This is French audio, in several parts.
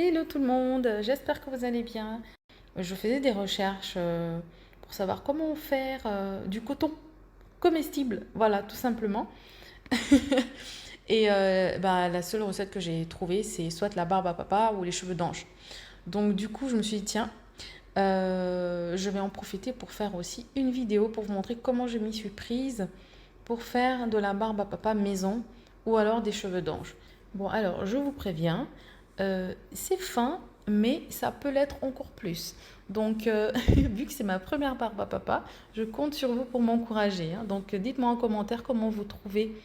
Hello tout le monde, j'espère que vous allez bien. Je faisais des recherches pour savoir comment faire du coton comestible, voilà, tout simplement. Et la seule recette que j'ai trouvée, c'est soit la barbe à papa ou les cheveux d'ange. Donc du coup, je me suis dit, tiens, je vais en profiter pour faire aussi une vidéo pour vous montrer comment je m'y suis prise pour faire de la barbe à papa maison ou alors des cheveux d'ange. Bon, alors, je vous préviens, c'est fin, mais ça peut l'être encore plus. Donc, vu que c'est ma première barbe à papa, je compte sur vous pour m'encourager, hein. Donc, dites-moi en commentaire comment vous trouvez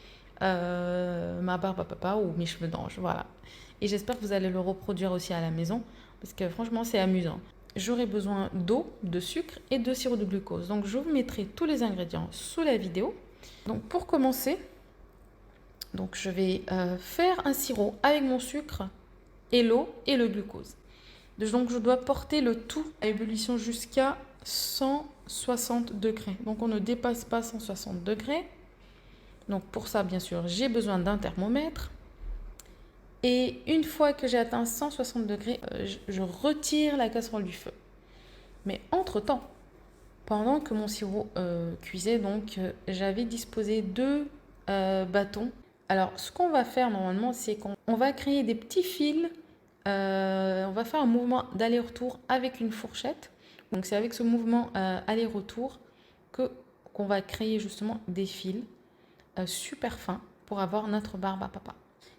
ma barbe à papa ou mes cheveux d'ange. Voilà. Et j'espère que vous allez le reproduire aussi à la maison, parce que franchement, c'est amusant. J'aurai besoin d'eau, de sucre et de sirop de glucose. Donc, je vous mettrai tous les ingrédients sous la vidéo. Donc, pour commencer, donc, je vais faire un sirop avec mon sucre et l'eau et le glucose. Donc je dois porter le tout à ébullition jusqu'à 160 degrés. Donc on ne dépasse pas 160 degrés. Donc pour ça, bien sûr, j'ai besoin d'un thermomètre. Et une fois que j'ai atteint 160 degrés, je retire la casserole du feu. Mais entre-temps, pendant que mon sirop cuisait, donc j'avais disposé deux bâtons. Alors ce qu'on va faire normalement, c'est qu'on va créer des petits fils. On va faire un mouvement d'aller-retour avec une fourchette. Donc c'est avec ce mouvement aller-retour que qu'on va créer justement des fils super fins pour avoir notre barbe à papa.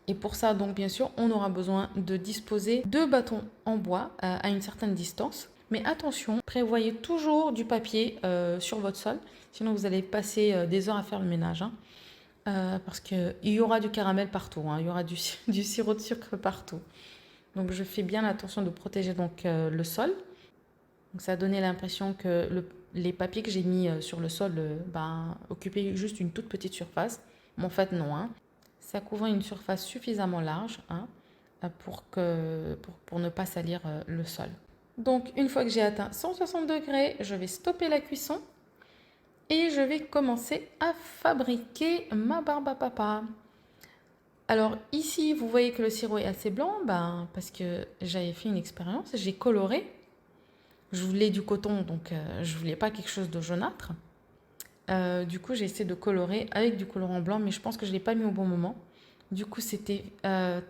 Et pour ça, donc bien sûr, on aura besoin de disposer deux bâtons en bois à une certaine distance. Mais attention, prévoyez toujours du papier sur votre sol, sinon vous allez passer des heures à faire le ménage, hein. Parce qu'il y aura du caramel partout, hein. Il y aura du sirop de sucre partout. Donc je fais bien attention de protéger donc le sol. Donc ça a donné l'impression que les papiers que j'ai mis sur le sol occupaient juste une toute petite surface. Mais en fait non, hein. Ça couvrait une surface suffisamment large, hein, pour ne pas salir le sol. Donc une fois que j'ai atteint 160 degrés, je vais stopper la cuisson et je vais commencer à fabriquer ma barbe à papa. Alors ici, vous voyez que le sirop est assez blanc, parce que j'avais fait une expérience, j'ai coloré. Je voulais du coton, donc je voulais pas quelque chose de jaunâtre. Du coup, j'ai essayé de colorer avec du colorant blanc, mais je pense que je ne l'ai pas mis au bon moment. Du coup, c'était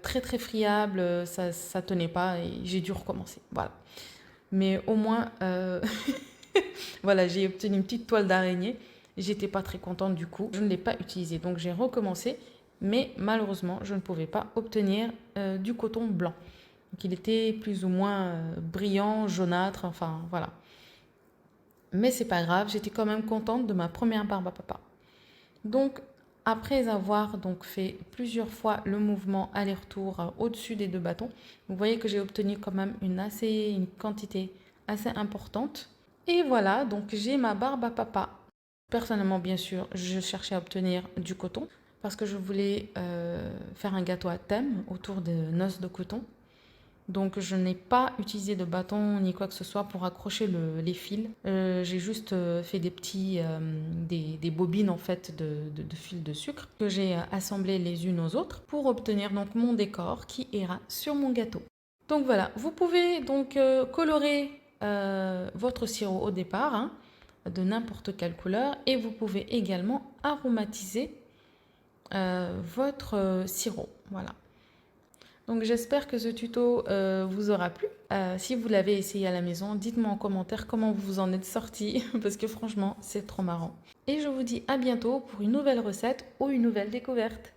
très très friable, ça tenait pas et j'ai dû recommencer. Voilà. Mais au moins, voilà, j'ai obtenu une petite toile d'araignée. J'étais pas très contente du coup. Je ne l'ai pas utilisée, donc j'ai recommencé. Mais malheureusement, je ne pouvais pas obtenir du coton blanc. Donc il était plus ou moins brillant, jaunâtre, enfin voilà. Mais c'est pas grave, j'étais quand même contente de ma première barbe à papa. Donc après avoir donc fait plusieurs fois le mouvement aller-retour au-dessus des deux bâtons, vous voyez que j'ai obtenu quand même une quantité assez importante. Et voilà, donc j'ai ma barbe à papa. Personnellement, bien sûr, je cherchais à obtenir du coton parce que je voulais faire un gâteau à thème autour de noces de coton. Donc je n'ai pas utilisé de bâton ni quoi que ce soit pour accrocher les fils. J'ai juste fait des bobines en fait de fils de sucre que j'ai assemblées les unes aux autres pour obtenir donc mon décor qui ira sur mon gâteau. Donc voilà, vous pouvez donc colorer votre sirop au départ, hein, de n'importe quelle couleur, et vous pouvez également aromatiser votre sirop. Voilà. Donc j'espère que ce tuto vous aura plu. Si vous l'avez essayé à la maison, dites-moi en commentaire comment vous vous en êtes sorti parce que franchement, c'est trop marrant. Et je vous dis à bientôt pour une nouvelle recette ou une nouvelle découverte.